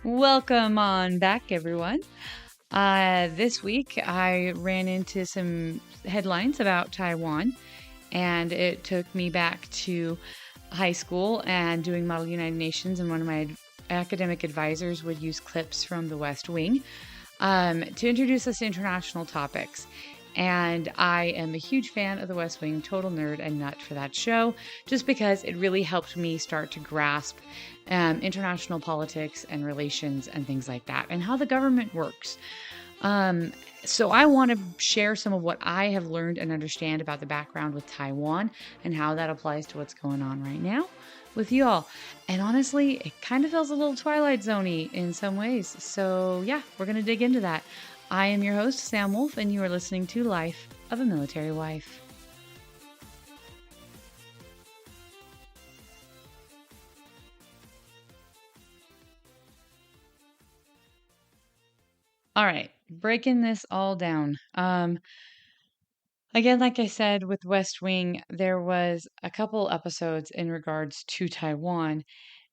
Welcome on back, everyone. This week I ran into some headlines about Taiwan, and it took me back to high school and doing Model United Nations, and one of my academic advisors would use clips from the West Wing to introduce us to international topics. And I am a huge fan of the West Wing, total nerd and nut for that show, just because it really helped me start to grasp international politics and relations and things like that, and how the government works. So I want to share some of what I have learned and understand about the background with Taiwan and how that applies to what's going on right now with you all. And honestly, it kind of feels a little Twilight Zone-y in some ways. So yeah, we're going to dig into that. I am your host, Sam Wolf, and you are listening to Life of a Military Wife. All right, breaking this all down. Again, like I said, with West Wing, there was a couple episodes in regards to Taiwan,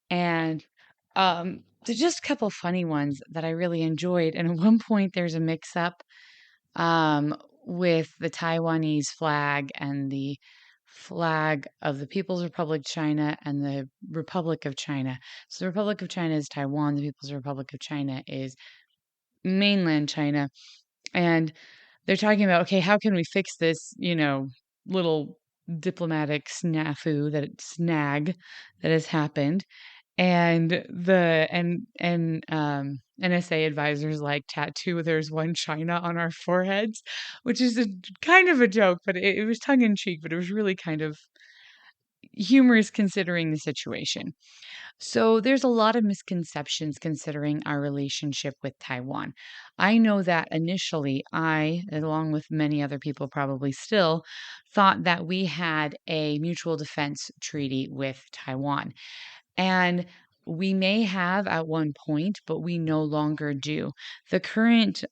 and there's just a couple funny ones that I really enjoyed. And at one point, there's a mix-up um, with the Taiwanese flag and the flag of the People's Republic of China and the Republic of China. So the Republic of China is Taiwan, the People's Republic of China is mainland China. And they're talking about, okay, how can we fix this, little diplomatic snag that has happened? And NSA advisors like tattoo "There's one China" on our foreheads, which is a kind of a joke, but it was tongue in cheek, but it was really kind of humorous considering the situation. So there's a lot of misconceptions considering our relationship with Taiwan. I know that initially I, along with many other people probably still, thought that we had a mutual defense treaty with Taiwan. And we may have at one point, but we no longer do. The current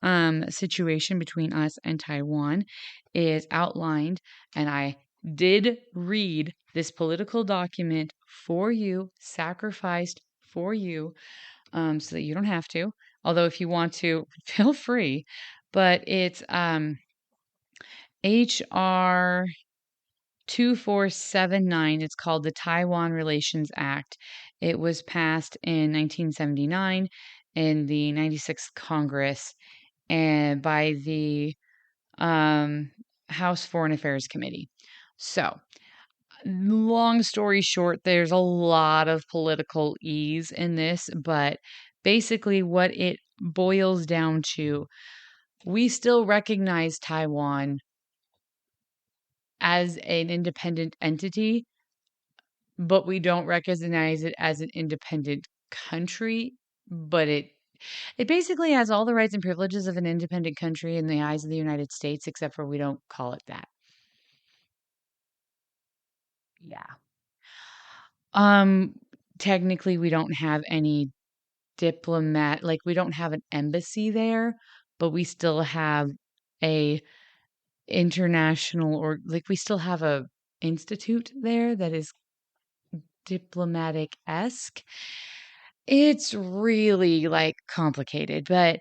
situation between us and Taiwan is outlined, and I did read this political document for you, sacrificed for you, so that you don't have to. Although, if you want to, feel free. But it's HR 2479. It's called the Taiwan Relations Act. It was passed in 1979 in the 96th Congress and by the um, House Foreign Affairs Committee. So, long story short, there's a lot of political ease in this, but basically, what it boils down to, we still recognize Taiwan as an independent entity, but we don't recognize it as an independent country. But it basically has all the rights and privileges of an independent country in the eyes of the United States, except for we don't call it that. Yeah. Um, Technically, we don't have any like we don't have an embassy there, but we still have a international, or like we still have a institute there that is diplomatic-esque. It's really like complicated, but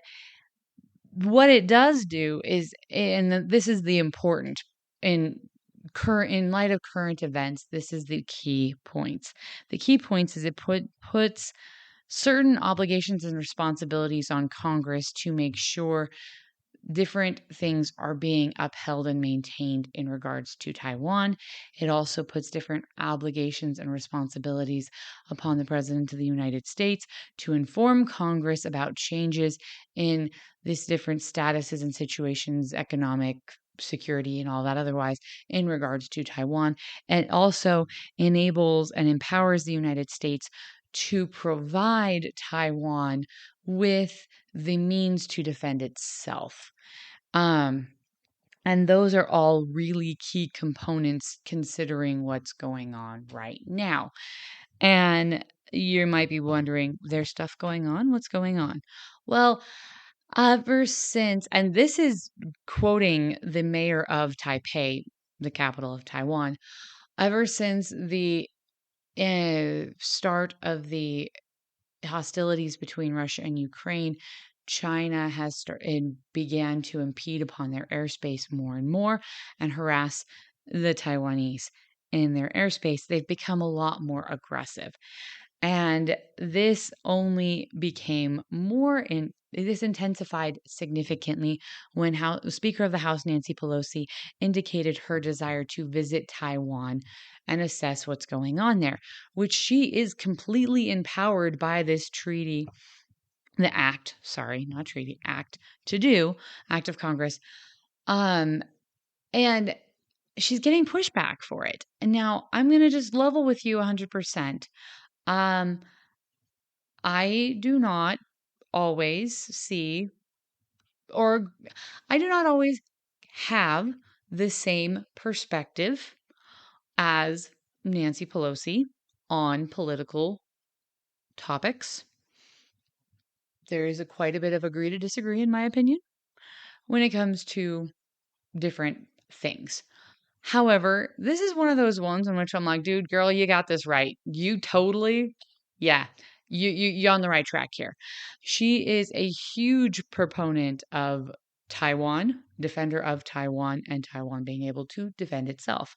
what it does do is, and this is the important in in light of current events, this is the key points. The key points is it puts certain obligations and responsibilities on Congress to make sure different things are being upheld and maintained in regards to Taiwan. It also puts different obligations and responsibilities upon the President of the United States to inform Congress about changes in these different statuses and situations, economic, security, and all that otherwise in regards to Taiwan. And also enables and empowers the United States to provide Taiwan with the means to defend itself. Um, and those are all really key components considering what's going on right now. And you might be wondering, there's stuff going on? What's going on? Well, ever since, and this is quoting the mayor of Taipei, the capital of Taiwan. Ever since the start of the hostilities between Russia and Ukraine, China has started began to impede upon their airspace more and more and harass the Taiwanese in their airspace. They've become a lot more aggressive. And this only became this intensified significantly when Speaker of the House Nancy Pelosi indicated her desire to visit Taiwan and assess what's going on there, which she is completely empowered by this treaty, the act, sorry, not treaty, act to do, act of Congress. And she's getting pushback for it. And now I'm going to just level with you 100%. I do not always see, or I do not always have the same perspective as Nancy Pelosi on political topics. There is quite a bit of agree to disagree, in my opinion, when it comes to different things. However, this is one of those ones in which I'm like, dude, girl, you got this right. You totally, yeah, you're on the right track here. She is a huge proponent of Taiwan, defender of Taiwan, and Taiwan being able to defend itself.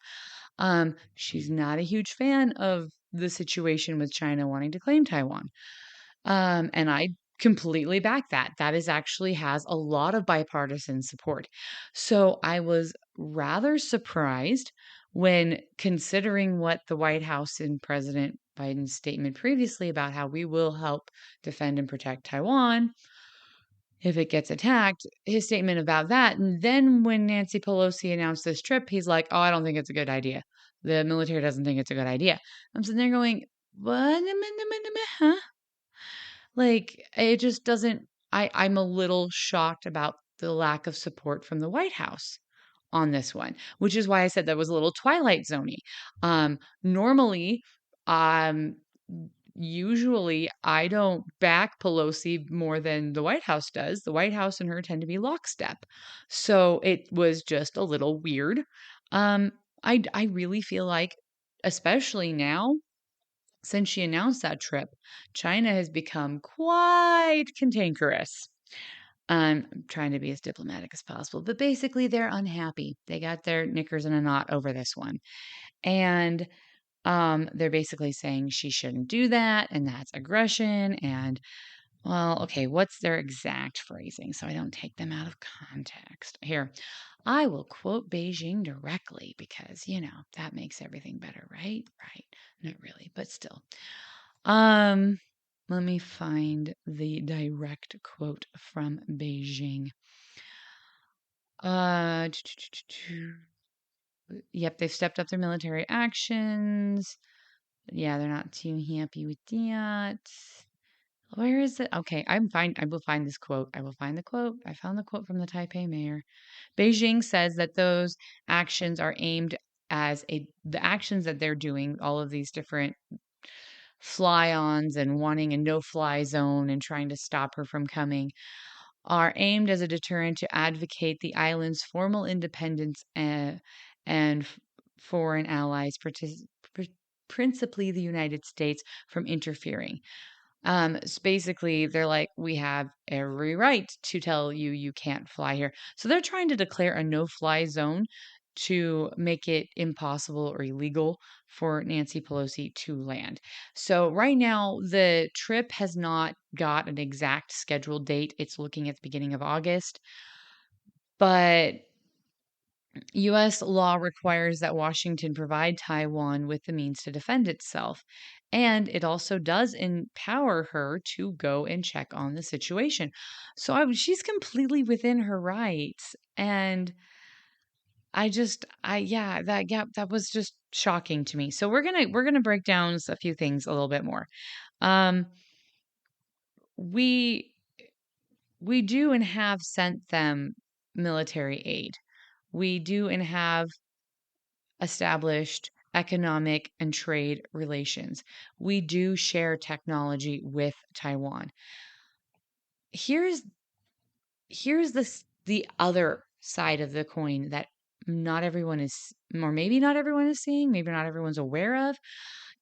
She's not a huge fan of the situation with China wanting to claim Taiwan. And I completely back that. That is actually has a lot of bipartisan support. So I was rather surprised when considering what the White House and President Biden's statement previously about how we will help defend and protect Taiwan if it gets attacked, his statement about that. And then when Nancy Pelosi announced this trip, he's like, oh, I don't think it's a good idea. The military doesn't think it's a good idea. I'm sitting there going, what? Huh? Like, it just doesn't I'm a little shocked about the lack of support from the White House on this one, which is why I said that was a little Twilight Zoney. Normally, um, usually I don't back Pelosi more than the White House does. The White House and her tend to be lockstep. So it was just a little weird. Um, I really feel like, especially now, since she announced that trip, China has become quite cantankerous. I'm trying to be as diplomatic as possible, but basically they're unhappy. They got their knickers in a knot over this one. And they're basically saying she shouldn't do that, and that's aggression. And, well, okay, what's their exact phrasing so I don't take them out of context? Here, I will quote Beijing directly because, that makes everything better, right? Right. Not really, but still. Um, Let me find the direct quote from Beijing. Uh, Yep, they've stepped up their military actions. Yeah, they're not too happy with that. Where is it? Okay, I'm fine. I will find this quote. I will find the quote. I found the quote from the Taipei mayor. Beijing says that those actions are aimed the actions that they're doing, all of these different fly-ons and wanting a no-fly zone and trying to stop her from coming, are aimed as a deterrent to advocate the island's formal independence and foreign allies, principally the United States, from interfering. Basically, they're like, we have every right to tell you you can't fly here. So they're trying to declare a no-fly zone to make it impossible or illegal for Nancy Pelosi to land. So right now, the trip has not got an exact scheduled date. It's looking at the beginning of August. But U.S. law requires that Washington provide Taiwan with the means to defend itself. And it also does empower her to go and check on the situation. So she's completely within her rights. And that was just shocking to me. So we're gonna break down a few things a little bit more. Um, we we do and have sent them military aid. We do and have established economic and trade relations. We do share technology with Taiwan. Here's the other side of the coin that not everyone is, or maybe not everyone is seeing, maybe not everyone's aware of.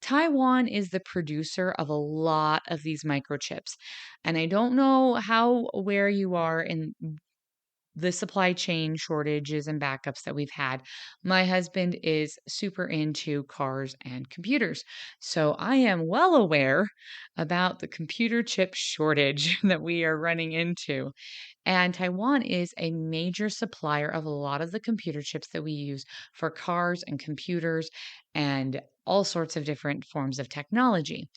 Taiwan is the producer of a lot of these microchips. And I don't know how aware you are in the supply chain shortages and backups that we've had. My husband is super into cars and computers. So I am well aware about the computer chip shortage that we are running into. And Taiwan is a major supplier of a lot of the computer chips that we use for cars and computers and all sorts of different forms of technology.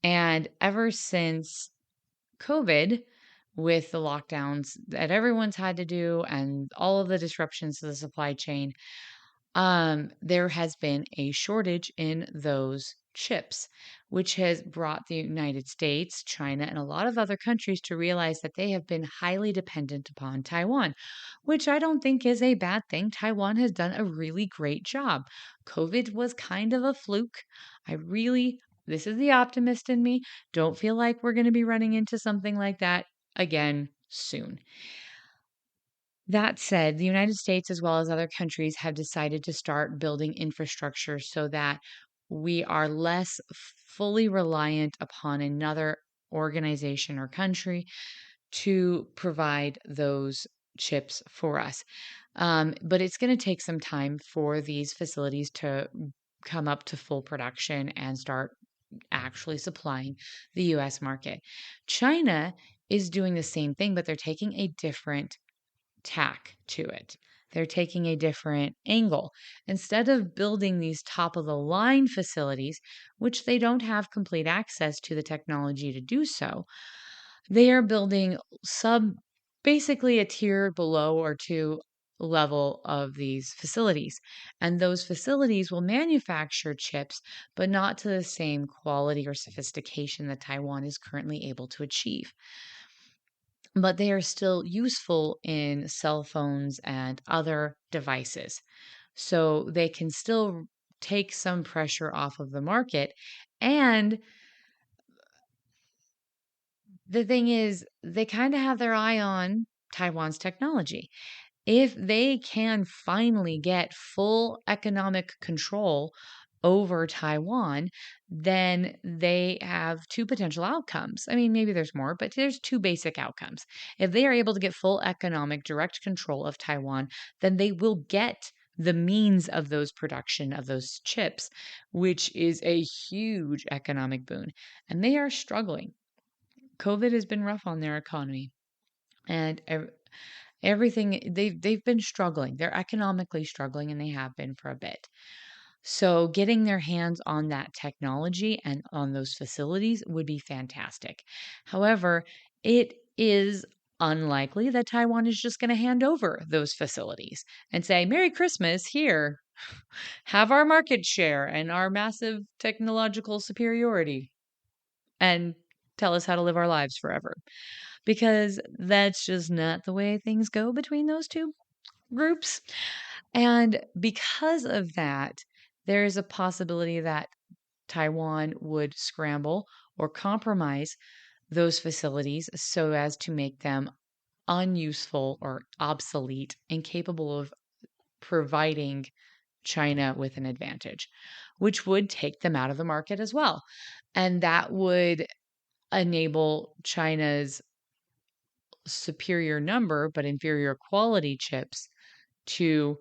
And ever since COVID, with the lockdowns that everyone's had to do and all of the disruptions to the supply chain, there has been a shortage in those chips, which has brought the United States, China, and a lot of other countries to realize that they have been highly dependent upon Taiwan, which I don't think is a bad thing. Taiwan has done a really great job. COVID was kind of a fluke. This is the optimist in me, don't feel like we're going to be running into something like that again soon. That said, the United States, as well as other countries, have decided to start building infrastructure so that we are less fully reliant upon another organization or country to provide those chips for us. But it's going to take some time for these facilities to come up to full production and start actually supplying the US market. China is doing the same thing, but they're taking a different tack to it. They're taking a different angle. Instead of building these top of the line facilities, which they don't have complete access to the technology to do so, they are building sub basically a tier below or two level of these facilities. And those facilities will manufacture chips, but not to the same quality or sophistication that Taiwan is currently able to achieve, but they are still useful in cell phones and other devices. So they can still take some pressure off of the market. And the thing is, they kind of have their eye on Taiwan's technology. If they can finally get full economic control over Taiwan, then they have two potential outcomes. I mean, maybe there's more, but there's two basic outcomes. If they are able to get full economic direct control of Taiwan, then they will get the means of those production of those chips, which is a huge economic boon. And they are struggling. COVID has been rough on their economy. And everything they've been struggling. They're economically struggling and they have been for a bit. So getting their hands on that technology and on those facilities would be fantastic. However, it is unlikely that Taiwan is just going to hand over those facilities and say, "Merry Christmas, here. Have our market share and our massive technological superiority and tell us how to live our lives forever." Because that's just not the way things go between those two groups. And because of that, there is a possibility that Taiwan would scramble or compromise those facilities so as to make them unuseful or obsolete, incapable of providing China with an advantage, which would take them out of the market as well. And that would enable China's superior number but inferior quality chips to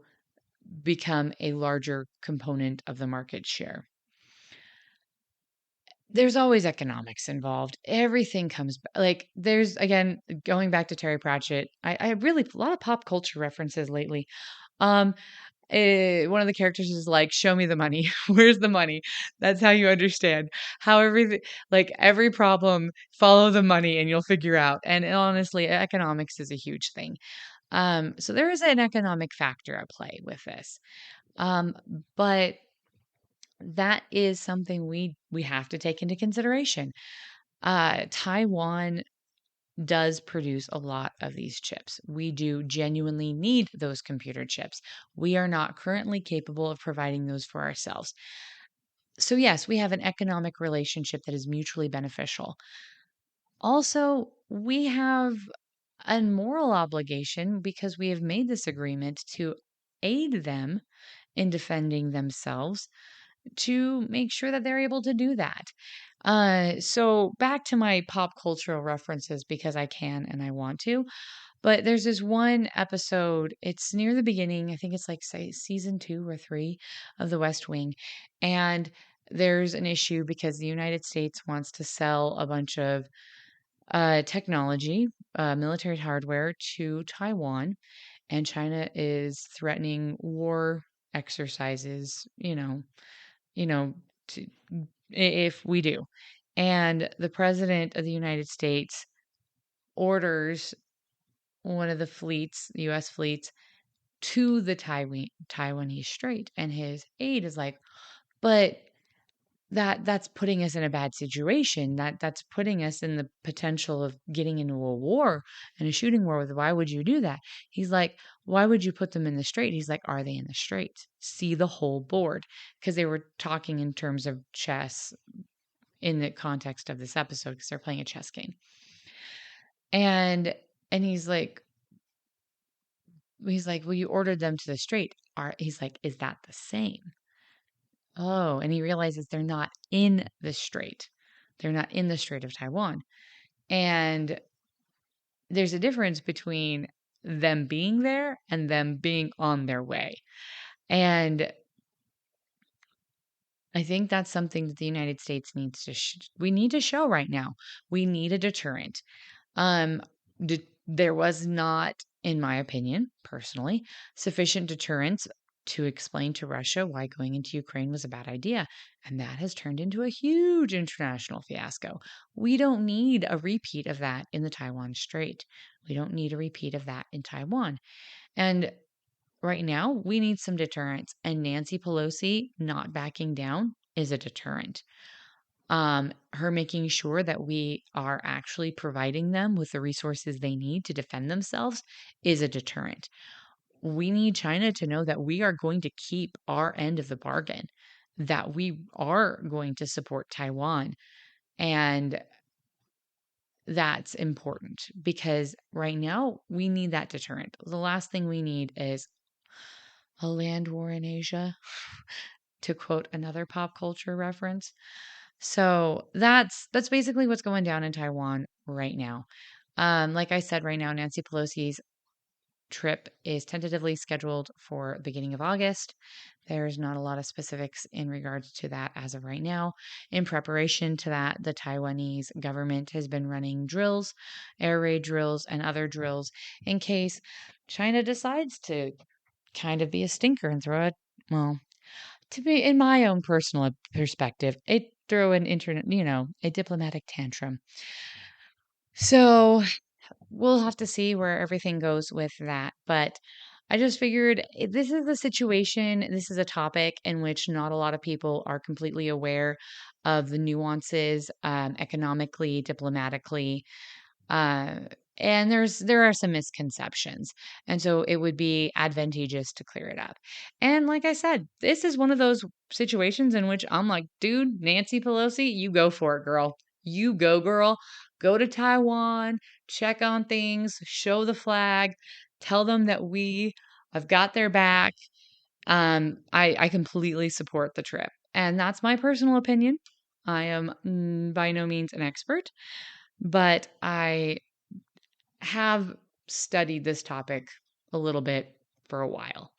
become a larger component of the market share. There's always economics involved. Everything comes like there's again going back to Terry Pratchett. I really a lot of pop culture references lately. Um, one of the characters is like, "Show me the money. Where's the money?" That's how you understand how everything, like every problem, follow the money and you'll figure out. And honestly, economics is a huge thing. So there is an economic factor at play with this. Um, but that is something we have to take into consideration. Taiwan does produce a lot of these chips. We do genuinely need those computer chips. We are not currently capable of providing those for ourselves. So, yes, we have an economic relationship that is mutually beneficial. Also, we have a moral obligation because we have made this agreement to aid them in defending themselves to make sure that they're able to do that. So back to my pop cultural references because I can and I want to. But there's this one episode, it's near the beginning, I think it's like say season 2 or 3 of The West Wing. And there's an issue because the United States wants to sell a bunch of technology, military hardware to Taiwan, and China is threatening war exercises, you know, to, if we do. And the president of the United States orders one of the fleets, US fleets, to the Taiwanese Strait. And his aide is like, but that's putting us in a bad situation. That's putting us in the potential of getting into a war and a shooting war with why would you do that? He's like, why would you put them in the strait? He's like, are they in the strait? See the whole board. Because they were talking in terms of chess in the context of this episode because they're playing a chess game. And he's like, well, you ordered them to the strait. He's like, is that the same? Oh, and he realizes they're not in the strait. They're not in the Strait of Taiwan. And there's a difference between them being there and them being on their way. And I think that's something that the United States needs to we need to show right now. We need a deterrent. Um, there was not, in my opinion, personally, sufficient deterrence to explain to Russia why going into Ukraine was a bad idea. And that has turned into a huge international fiasco. We don't need a repeat of that in the Taiwan Strait. We don't need a repeat of that in Taiwan. And right now, we need some deterrence. And Nancy Pelosi not backing down is a deterrent. Her making sure that we are actually providing them with the resources they need to defend themselves is a deterrent. We need China to know that we are going to keep our end of the bargain, that we are going to support Taiwan. And that's important because right now we need that deterrent. The last thing we need is a land war in Asia, to quote another pop culture reference. So that's basically what's going down in Taiwan right now. Like I said, right now Nancy Pelosi's trip is tentatively scheduled for beginning of August. There's not a lot of specifics in regards to that as of right now. In preparation to that, the Taiwanese government has been running drills, air raid drills, and other drills in case China decides to kind of be a stinker and throw it, well, to be in my own personal perspective, it throw an a diplomatic tantrum. So we'll have to see where everything goes with that. But I just figured this is a situation, this is a topic in which not a lot of people are completely aware of the nuances, economically, diplomatically, uh, and there are some misconceptions. And so it would be advantageous to clear it up. And like I said, this is one of those situations in which I'm like, dude, Nancy Pelosi, you go for it, girl. You go, girl. Go to Taiwan, check on things, show the flag, tell them that we have got their back. I completely support the trip. And that's my personal opinion. I am by no means an expert, but I have studied this topic a little bit for a while.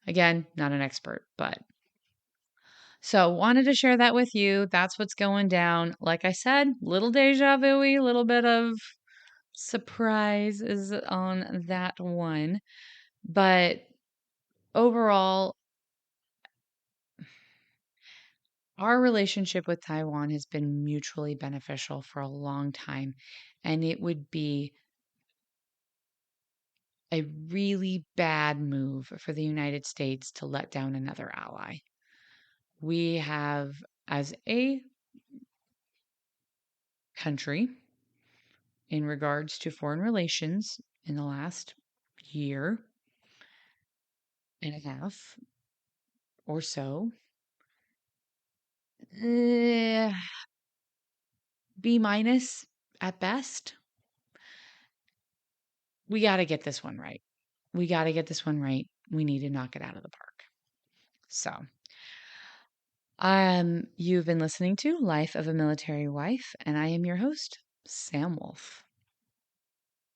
Again, not an expert, but so wanted to share that with you. That's what's going down. Like I said, little deja vu, little bit of surprise is on that one. But overall, our relationship with Taiwan has been mutually beneficial for a long time, and it would be a really bad move for the United States to let down another ally. We have, as a country, in regards to foreign relations in the last year and a half or so, eh, B minus at best. We got to get this one right. We got to get this one right. we need to knock it out of the park. So, you've been listening to Life of a Military Wife, and I am your host, Sam Wolf.